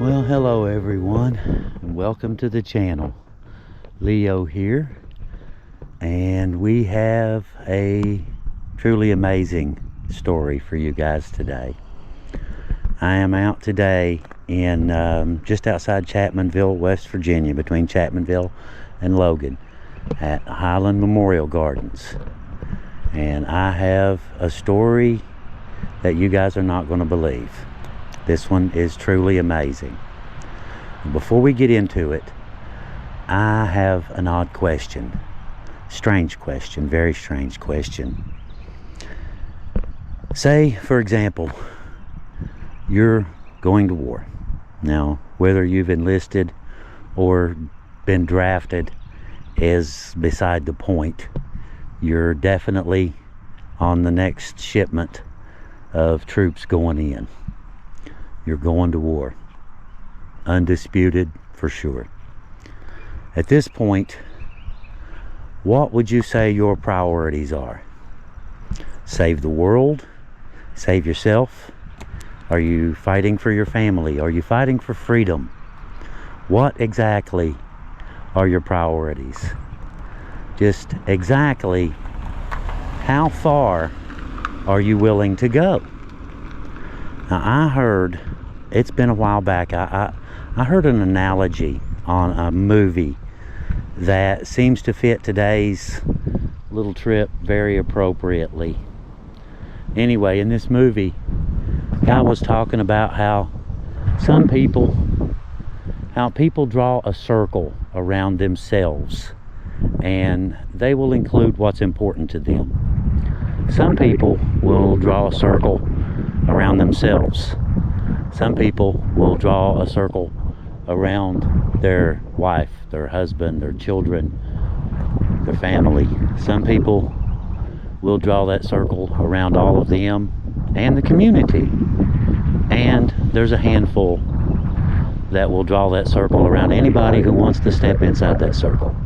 Well, hello everyone, and welcome to the channel. Leo here, and we have a truly amazing story for you guys today. I am out today in just outside Chapmanville, West Virginia, between Chapmanville and Logan, at Highland Memorial Gardens. And I have a story that you guys are not going to believe. This one is truly amazing. Before we get into it, I have an odd question. Strange question, very strange question. Say, for example, you're going to war. Now, whether you've enlisted or been drafted is beside the point. You're definitely on the next shipment of troops going in. You're going to war. Undisputed for sure. At this point, what would you say your priorities are? Save the world? Save yourself? Are you fighting for your family? Are you fighting for freedom? What exactly are your priorities? Just exactly how far are you willing to go? Now, I heard, it's been a while back, I heard an analogy on a movie that seems to fit today's little trip very appropriately. Anyway, in this movie, guy was talking about how people draw a circle around themselves, and they will include what's important to them. Some people will draw a circle around themselves. Some people will draw a circle around their wife, their husband, their children, their family. Some people will draw that circle around all of them and the community. And there's a handful that will draw that circle around anybody who wants to step inside that circle.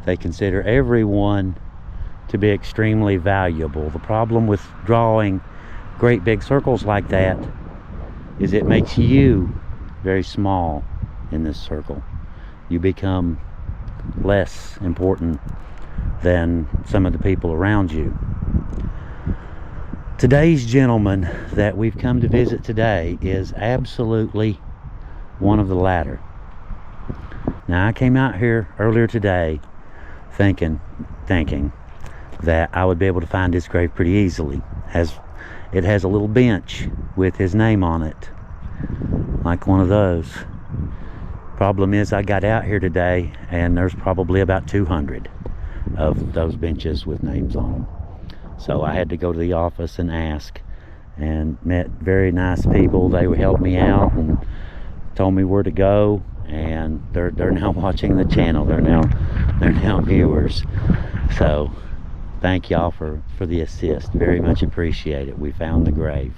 They consider everyone to be extremely valuable. The problem with drawing great big circles like that is it makes you very small in this circle. You become less important than some of the people around you. Today's gentleman that we've come to visit today is absolutely one of the latter. Now, I came out here earlier today thinking that I would be able to find his grave pretty easily. It has a little bench with his name on it, like one of those. Problem is, I got out here today and there's probably about 200 of those benches with names on them. So I had to go to the office and ask, and met very nice people. They helped me out and told me where to go, and they're now watching the channel. They're now viewers. So thank y'all for the assist. Very much appreciate it. We found the grave.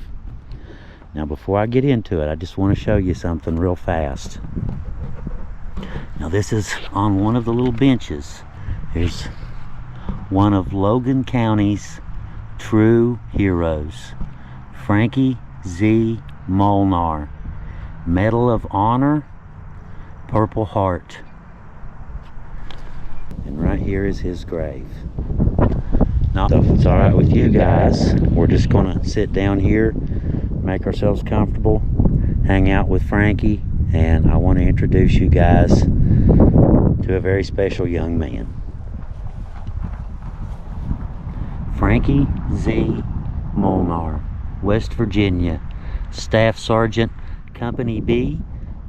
Now, before I get into it, I just want to show you something real fast. Now, this is on one of the little benches. Here's one of Logan County's true heroes, Frankie Z. Molnar. Medal of Honor, Purple Heart. And right here is his grave. Now, if it's all right with you guys, we're just gonna sit down here, make ourselves comfortable, hang out with Frankie, and I want to introduce you guys to a very special young man. Frankie Z. Molnar, West Virginia, Staff Sergeant, Company B,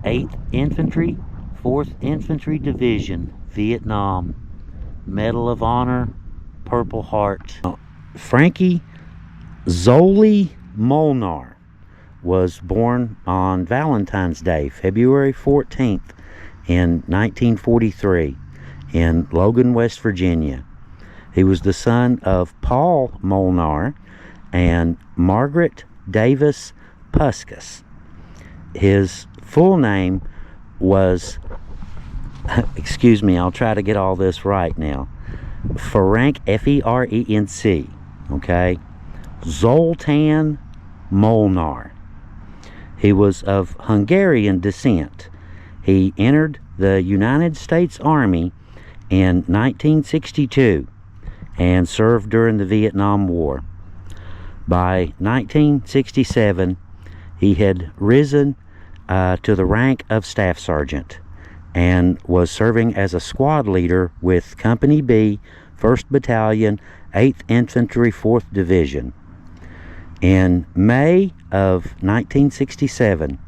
8th Infantry, 4th Infantry Division, Vietnam. Medal of Honor, Purple Heart. Frankie Zoly Molnar was born on Valentine's Day, February 14th in 1943 in Logan, West Virginia. He was the son of Paul Molnar and Margaret Davis Puskas. His full name was, excuse me, I'll try to get all this right now. Ferenc, F-E-R-E-N-C, okay? Zoltan Molnar. He was of Hungarian descent. He entered the United States Army in 1962 and served during the Vietnam War. By 1967, he had risen to the rank of Staff Sergeant and was serving as a squad leader with Company B, 1st Battalion, 8th Infantry, 4th Division. In May of 1967,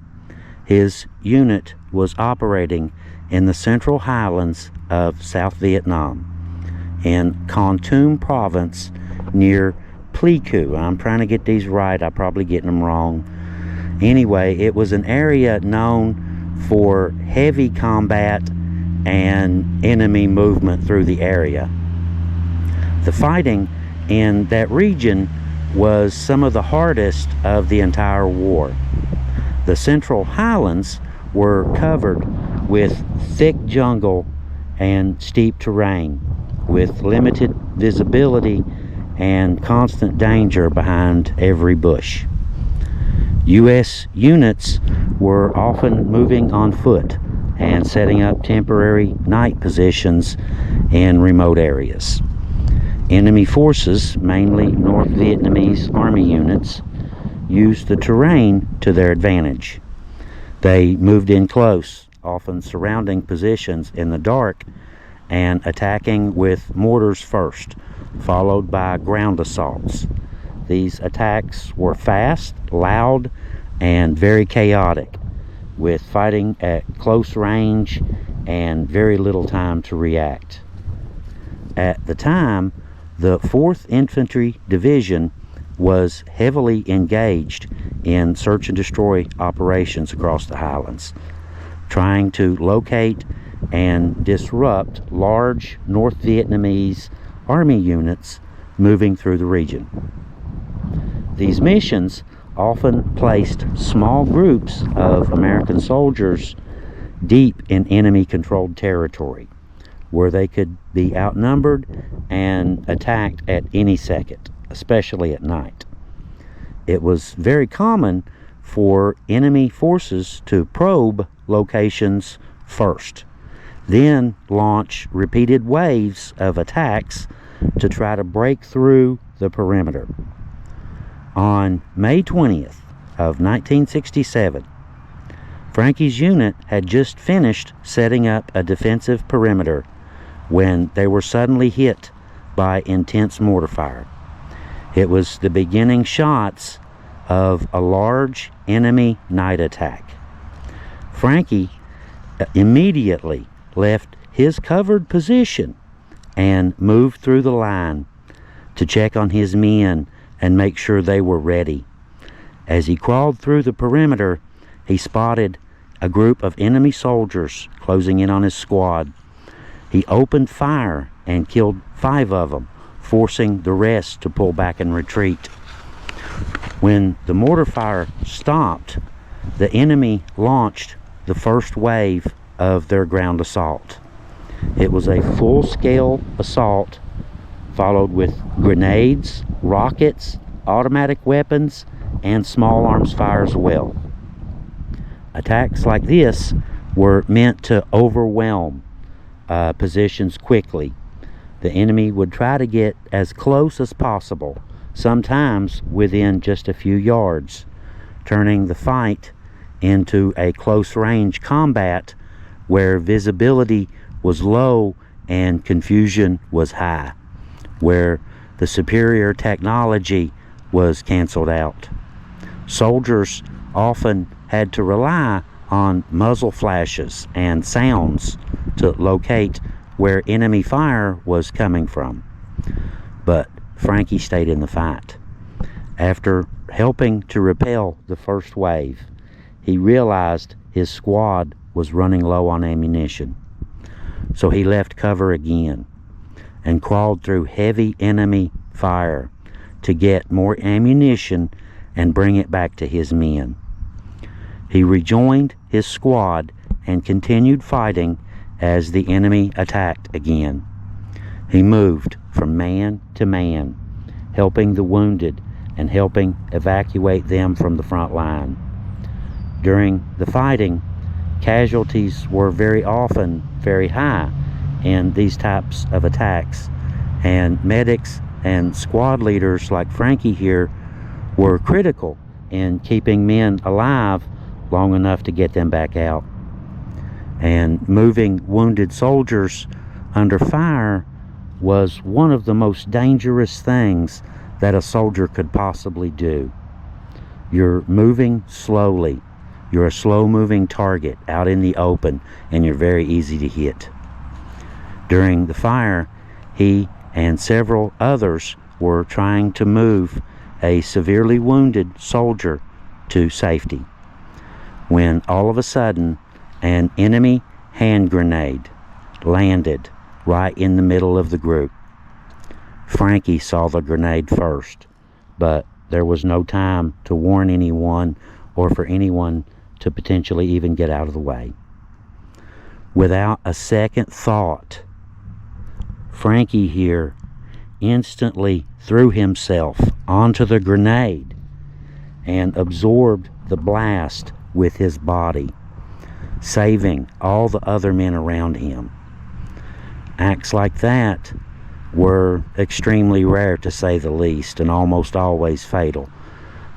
his unit was operating in the Central Highlands of South Vietnam in Con Tum Province near Pleiku. I'm trying to get these right. I'm probably getting them wrong. Anyway, it was an area known for heavy combat and enemy movement through the area. The fighting in that region was some of the hardest of the entire war. The Central Highlands were covered with thick jungle and steep terrain, with limited visibility and constant danger behind every bush. U.S. units were often moving on foot and setting up temporary night positions in remote areas. Enemy forces, mainly North Vietnamese Army units, used the terrain to their advantage. They moved in close, often surrounding positions in the dark and attacking with mortars first, followed by ground assaults. These attacks were fast, loud, and very chaotic, with fighting at close range and very little time to react. At the time, the 4th Infantry Division was heavily engaged in search and destroy operations across the Highlands, trying to locate and disrupt large North Vietnamese Army units moving through the region. These missions often placed small groups of American soldiers deep in enemy-controlled territory, where they could be outnumbered and attacked at any second, especially at night. It was very common for enemy forces to probe locations first, then launch repeated waves of attacks to try to break through the perimeter. On May 20th of 1967, Frankie's unit had just finished setting up a defensive perimeter when they were suddenly hit by intense mortar fire. It was the beginning shots of a large enemy night attack. Frankie immediately left his covered position and moved through the line to check on his men and make sure they were ready. As he crawled through the perimeter, he spotted a group of enemy soldiers closing in on his squad. He opened fire and killed 5 of them, forcing the rest to pull back and retreat. When the mortar fire stopped, the enemy launched the first wave of their ground assault. It was a full-scale assault, followed with grenades, rockets, automatic weapons, and small arms fire as well. Attacks like this were meant to overwhelm positions quickly. The enemy would try to get as close as possible, sometimes within just a few yards, turning the fight into a close-range combat where visibility was low and confusion was high, where the superior technology was canceled out. Soldiers often had to rely on muzzle flashes and sounds to locate where enemy fire was coming from. But Frankie stayed in the fight. After helping to repel the first wave, he realized his squad was running low on ammunition. So he left cover again and crawled through heavy enemy fire to get more ammunition and bring it back to his men. He rejoined his squad and continued fighting as the enemy attacked again. He moved from man to man, helping the wounded and helping evacuate them from the front line. During the fighting, casualties were very often very high in these types of attacks, and medics and squad leaders like Frankie here were critical in keeping men alive long enough to get them back out. And moving wounded soldiers under fire was one of the most dangerous things that a soldier could possibly do. You're moving slowly. You're a slow-moving target out in the open, and you're very easy to hit. During the fire, he and several others were trying to move a severely wounded soldier to safety, when all of a sudden an enemy hand grenade landed right in the middle of the group. Frankie saw the grenade first, but there was no time to warn anyone or for anyone to potentially even get out of the way. Without a second thought, Frankie here instantly threw himself onto the grenade and absorbed the blast with his body, saving all the other men around him. Acts like that were extremely rare, to say the least, and almost always fatal,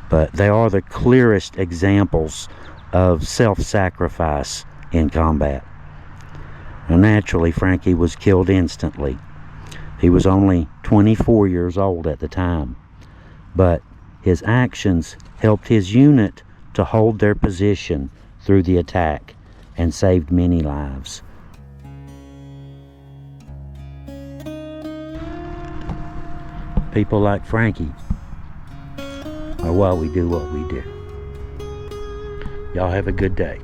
but they are the clearest examples of self-sacrifice in combat. Now, naturally, Frankie was killed instantly. He was only 24 years old at the time, but his actions helped his unit to hold their position through the attack and saved many lives. People like Frankie are why we do what we do. Y'all have a good day.